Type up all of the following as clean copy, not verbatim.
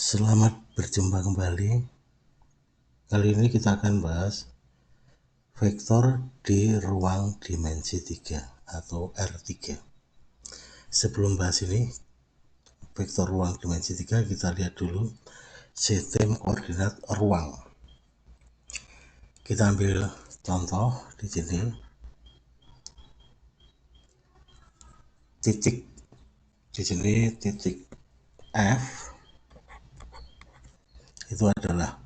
Selamat berjumpa kembali. Kali ini kita akan bahas vektor di ruang dimensi 3 atau R3. Sebelum bahas ini, vektor ruang dimensi 3, kita lihat dulu sistem koordinat ruang. Kita ambil contoh di sini. Titik di sini titik F itu adalah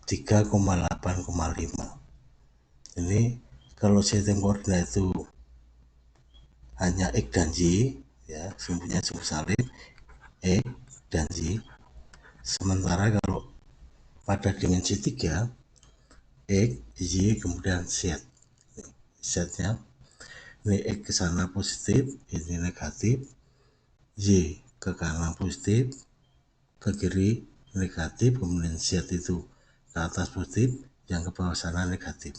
3,8,5. Ini kalau sistem koordinat itu hanya X dan Y, ya, sumbunya sumbu salib X dan Y. Sementara kalau pada dimensi 3, X, Y, kemudian Z. Z-nya ini X ke sana positif, ini negatif, Y ke kanan positif, ke kiri negatif, kemudian Z itu ke atas positif, yang ke bawah sana negatif.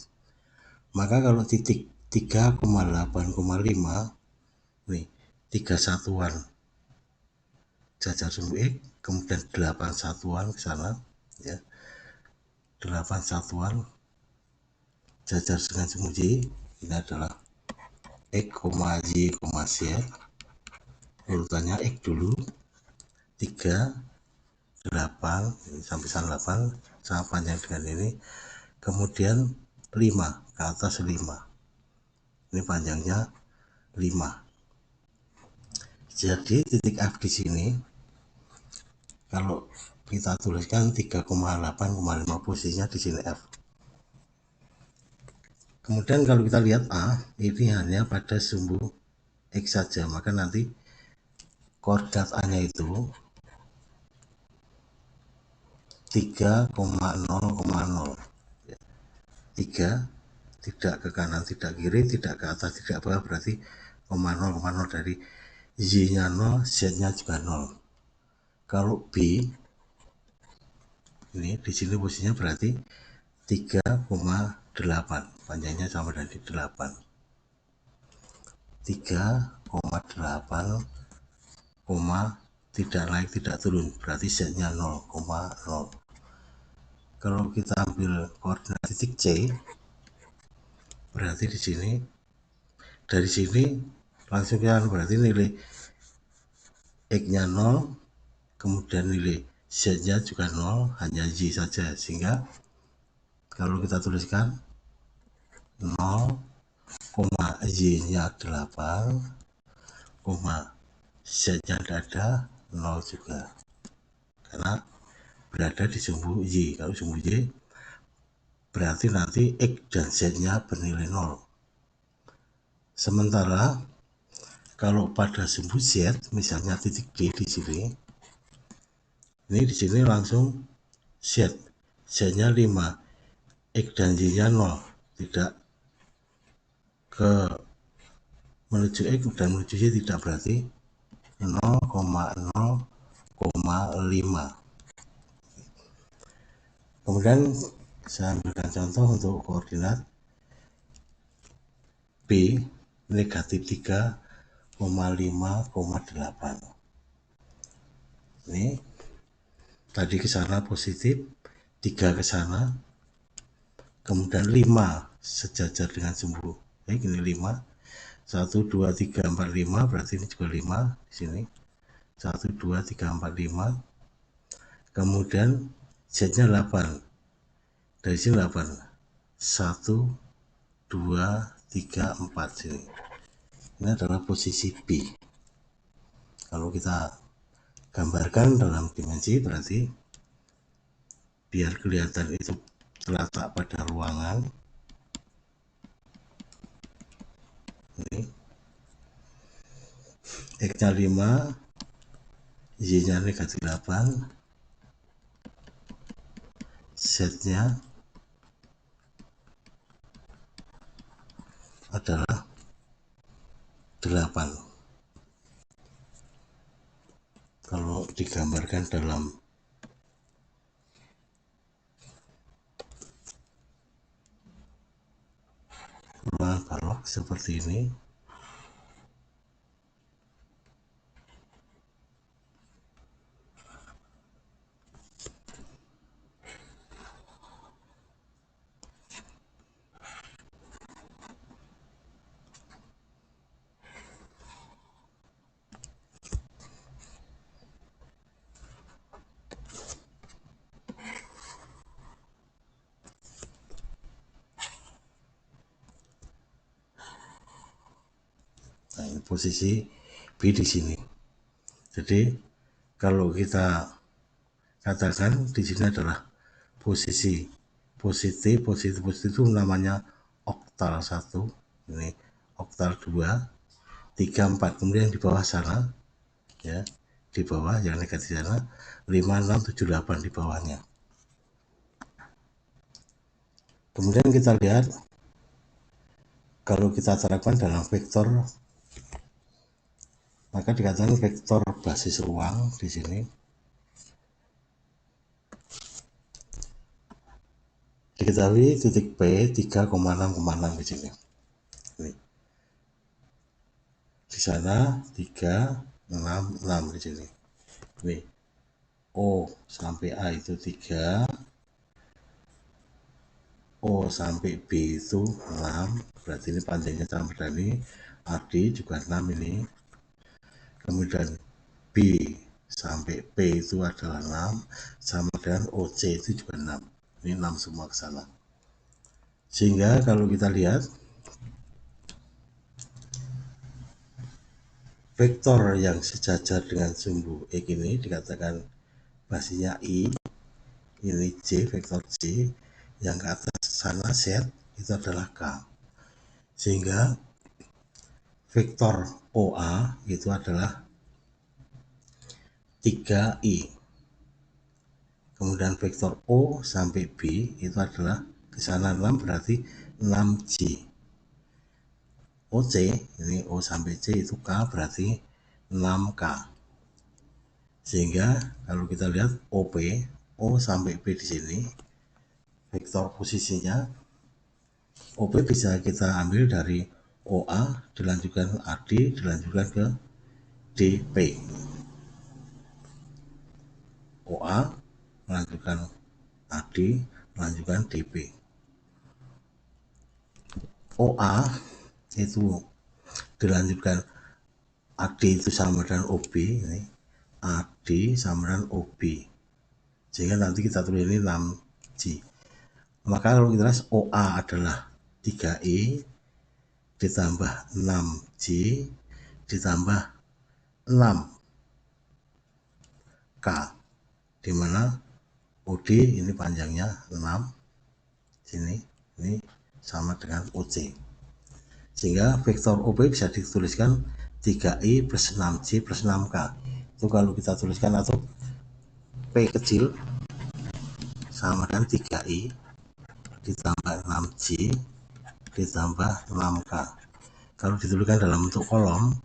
Maka kalau titik 3,8,5, nih 3 satuan jajar sumbu X, kemudian 8 satuan ke sana, ya, 8 satuan jajar dengan sumbu Y. Ini adalah X, Y, Z. Urutannya X dulu 3, 8, ini sampai 8 sama panjang dengan ini, kemudian 5 ke atas 5, ini panjangnya 5. Jadi titik F di sini kalau kita tuliskan 3,8,5, posisinya di sini F. Kemudian kalau kita lihat A, ini hanya pada sumbu X saja, maka nanti koordinat A-nya itu 3,0,0. 3 tidak ke kanan, tidak kiri, tidak ke atas, tidak bawah, berarti 0,0 dari Y-nya 0, Z-nya juga 0. Kalau B ini di sini posisinya berarti 3,8, panjangnya sama dari 8. 3,8, tidak naik tidak turun, berarti Z-nya 0,0. Kalau kita ambil koordinat titik C, berarti di sini dari sini langsung kan, berarti nilai X-nya 0, kemudian nilai Z-nya juga 0, hanya Y saja, sehingga kalau kita tuliskan 0, Y-nya 8, Z-nya tidak ada, 0 juga, karena berada di sumbu Y. Kalau sumbu Y berarti nanti X dan Z-nya bernilai 0. Sementara kalau pada sumbu Z, misalnya titik D di sini, ini di sini langsung Z, Z-nya 5, X dan Y-nya 0, tidak ke menuju X dan menuju Y, tidak, berarti 0,0,5. Kemudian saya ambilkan contoh untuk koordinat B negatif 3,5,8. Ini tadi ke sana positif, 3 ke sana, kemudian 5 sejajar dengan sumbu X, ini 5, 1, 2, 3, 4, 5, berarti ini juga 5 di sini, 1, 2, 3, 4, 5, kemudian Z-nya 8, dari sini 8, 1, 2, 3, 4 sini. Ini adalah posisi B. Kalau kita gambarkan dalam dimensi, berarti biar kelihatan itu terletak pada ruangan, ini X-nya 5, Y-nya negatif 8, Z-nya adalah 8. Kalau digambarkan dalam ruangan balok seperti ini, posisi B di sini. Jadi kalau kita katakan di sini adalah posisi positif itu namanya oktal 1, ini oktal 2, 3, 4, kemudian di bawah sana ya, di bawah yang negatif sana 5, 6, 7, 8 di bawahnya. Kemudian kita lihat kalau kita terapkan dalam vektor, maka dikatakan vektor basis ruang di sini diketahui titik P 3,6,6 di sini. Ini. Di sana 3,6,6 di sini. Ini O sampai A itu 3, O sampai B itu 6, berarti ini panjangnya sama dengan ini. AD juga 6 ini. Kemudian B sampai P itu adalah 6, sama dengan OC itu juga 6. Ini 6 semua ke sana. Sehingga kalau kita lihat vektor yang sejajar dengan sumbu X ini dikatakan basisnya I, ini J, vektor J, yang ke atas sana Z itu adalah K. Sehingga vektor OA itu adalah 3I. Kemudian vektor O sampai B itu adalah ke sana 6, berarti 6J. OC, ini O sampai C itu K, berarti 6K. Sehingga kalau kita lihat OP, O sampai P di sini, vektor posisinya, OP bisa kita ambil dari OA, dilanjutkan AD, dilanjutkan ke DP. OA, melanjutkan AD, melanjutkan DP. OA itu dilanjutkan AD itu sama dengan OB, ini AD sama dengan OB, sehingga nanti kita tulis ini 6J. Maka kalau kita lihat OA adalah 3E ditambah 6J ditambah 6K, dimana OD ini panjangnya 6 sini, ini sama dengan OC, sehingga vektor OP bisa dituliskan 3I plus 6J plus 6K. Itu kalau kita tuliskan, atau P kecil sama dengan 3I ditambah 6J ditambah 6K. Kalau dituliskan dalam bentuk kolom,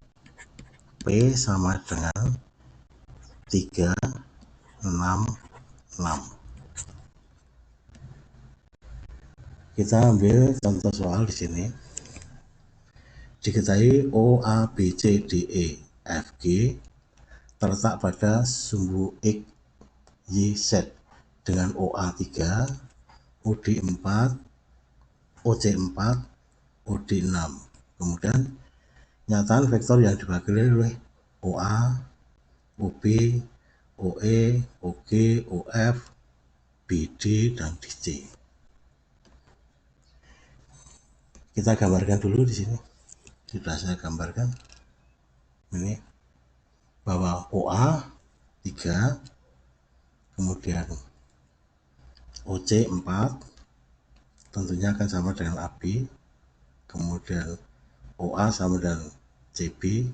P sama dengan 3, 6, 6. Kita ambil contoh soal di sini. Diketahui O, A, B, C, D, E, F, G terletak pada sumbu X, Y, Z dengan OA 3, OD 4, OC 4, OD 6. Kemudian nyatakan vektor yang dibagi oleh OA, OB, OE, OG, OF, BD, dan DC. Kita gambarkan dulu di sini. Sudah saya gambarkan. Ini bahwa OA 3, kemudian OC 4, tentunya akan sama dengan AB, kemudian OA sama dengan CB,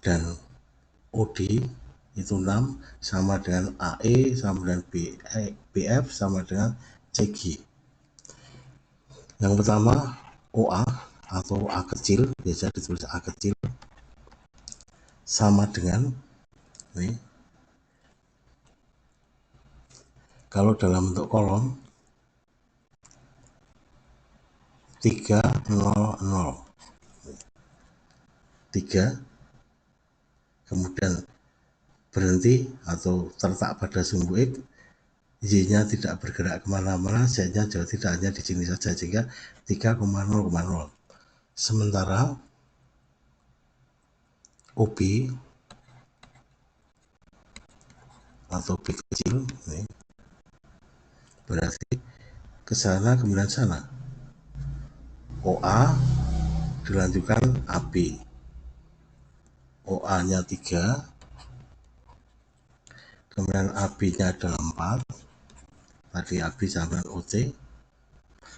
dan OD itu 6 sama dengan AE sama dengan BF sama dengan CG. Yang pertama OA atau A kecil, biasa ditulis A kecil, sama dengan ini, kalau dalam bentuk kolom 3, 0, 0, 3, kemudian berhenti atau terletak pada sumbu X, Y-nya tidak bergerak kemana-mana, Z-nya juga tidak, hanya di sini saja, sehingga 3,0,0. Sementara OB atau B kecil ini berarti ke sana kemudian sana. OA dilanjutkan AB, OA-nya 3, kemudian AB-nya adalah 4, tadi AB sama dengan OC,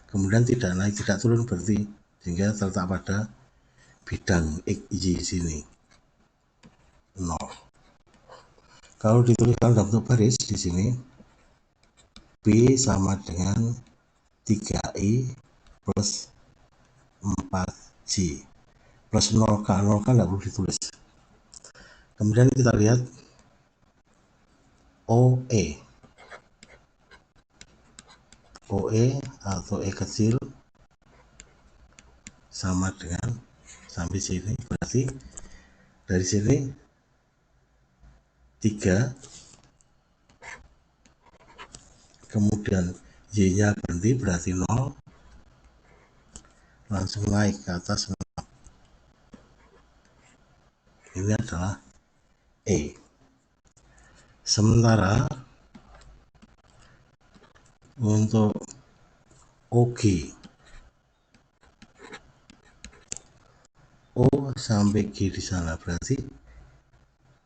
kemudian tidak naik tidak turun berarti sehingga terletak pada bidang XY sini 0. Kalau dituliskan dalam bentuk baris di sini B sama dengan 3I plus 4J plus 0K, 0K tidak perlu ditulis. Kemudian kita lihat OE atau E kecil sama dengan sampai sini, berarti dari sini 3, kemudian Y nya berhenti berarti 0, langsung naik ke atas. Ini adalah E. Sementara untuk OG, O sampai G di sana berarti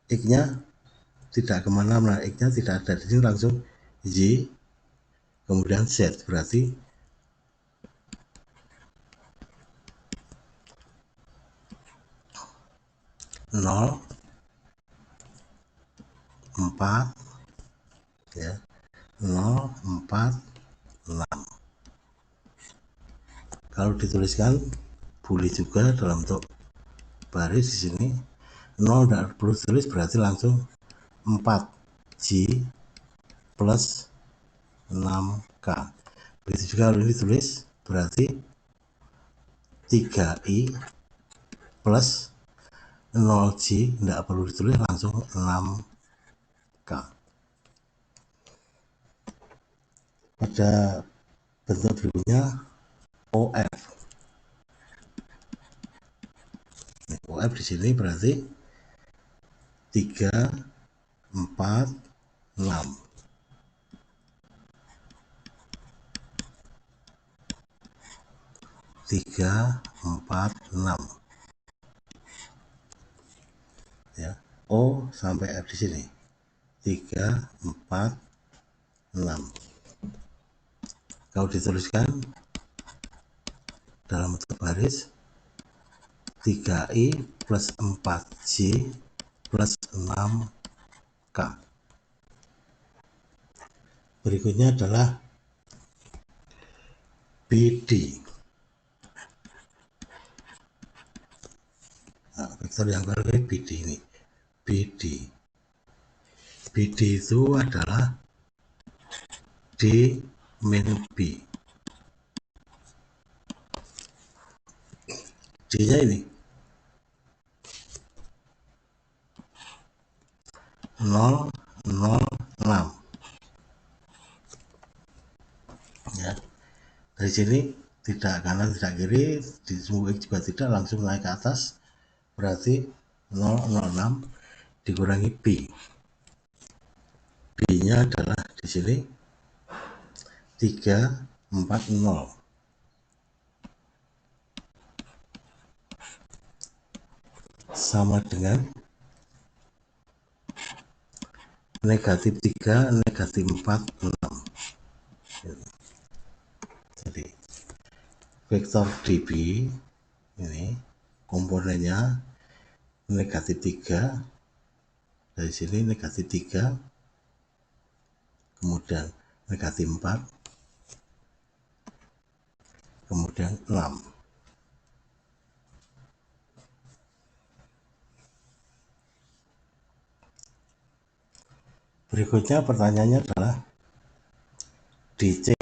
X nya tidak kemana-mana, X nya tidak ada di sini, langsung Y kemudian Z berarti 0, 4 ya, 0, 4, 6. Kalau dituliskan boleh juga dalam bentuk baris di sini 0 tidak perlu tulis, berarti langsung 4J plus 6K. Begitu juga kalau ini ditulis berarti 3I plus 0J tidak perlu ditulis, langsung 6K. Pada bentuk berikutnya OF. OF di sini berarti 3, 4, 6. Tiga, 4, 6 ya. O sampai F di sini 3, 4, 6. Kalau dituliskan dalam bentuk baris 3I plus 4J plus 6K. Berikutnya adalah BD. Nah, vektor yang baru BD ini. BD itu adalah D min B. D nya ini 0, 0, 6 ya. Dari sini tidak kanan tidak kiri, di sumbu X juga tidak, langsung naik ke atas berarti 006 dikurangi B. B nya adalah di sini 340 sama dengan negatif 3 negatif 46. Jadi vektor DB ini komponennya negatif 3, dari sini negatif 3, kemudian negatif 4, kemudian 6. Berikutnya pertanyaannya adalah DC.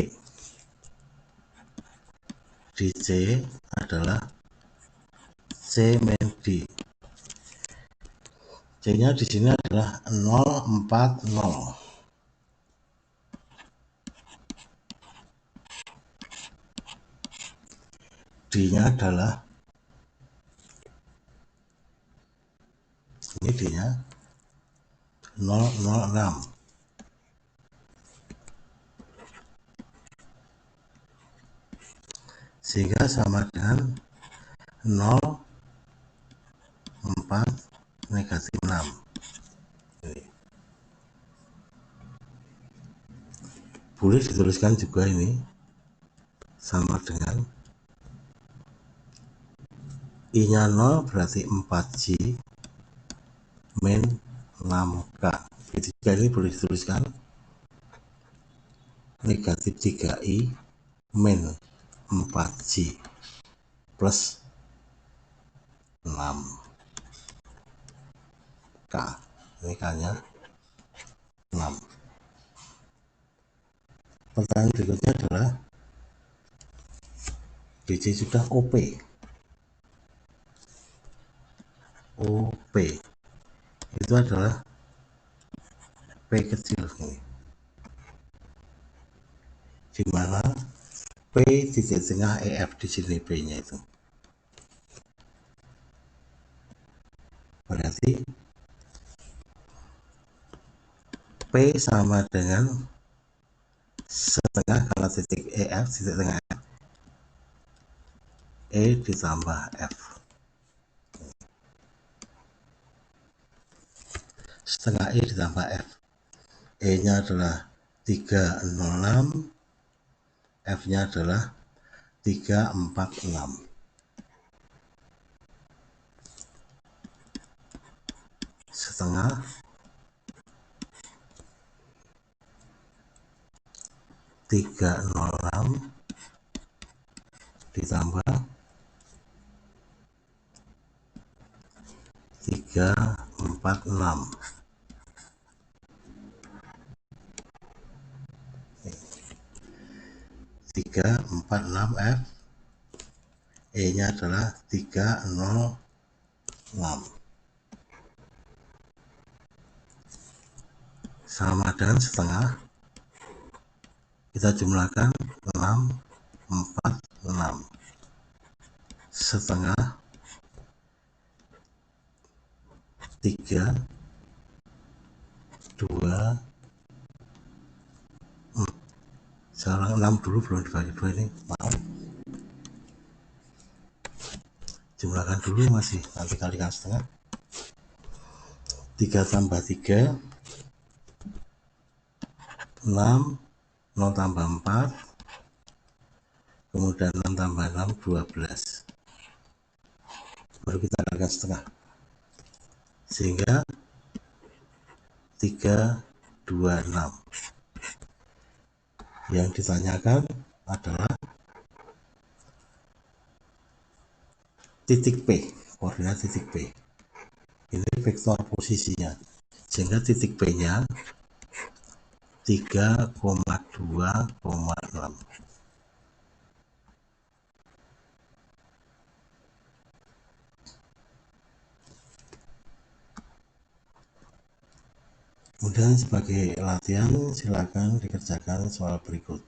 DC adalah C min D. C-nya di sini adalah 040. D-nya adalah ini, D-nya 006. Sehingga sama dengan 0, 4, boleh dituliskan juga ini sama dengan I nya 0 berarti 4J min 6K. Ketika ini boleh dituliskan negatif 3I min 4J plus 6K. Ini K nya 6. Pertanyaan berikutnya adalah BC sudah OP. OP itu adalah P kecil ini, di mana P titik tengah EF di sini P nya itu. Berarti P sama dengan setengah karena titik EF, titik tengah F, E ditambah F. Setengah E ditambah F. E nya adalah 306, F nya adalah 346. Setengah 306 ditambah 346. 346 F, E nya adalah 306. Sama dengan setengah, kita jumlahkan 6, 4, 6. Setengah 3, 2, sekarang 6 dulu, belum dibagi 2 ini, maaf. Jumlahkan dulu, masih nanti kalikan setengah. 3 tambah 3 6, 0 tambah 4, kemudian 6 tambah 6 12, baru kita kalikan setengah, sehingga 326. Yang ditanyakan adalah titik P, koordinat titik P. Ini vektor posisinya, sehingga titik P nya 3,2,6. Kemudian sebagai latihan silakan dikerjakan soal berikut.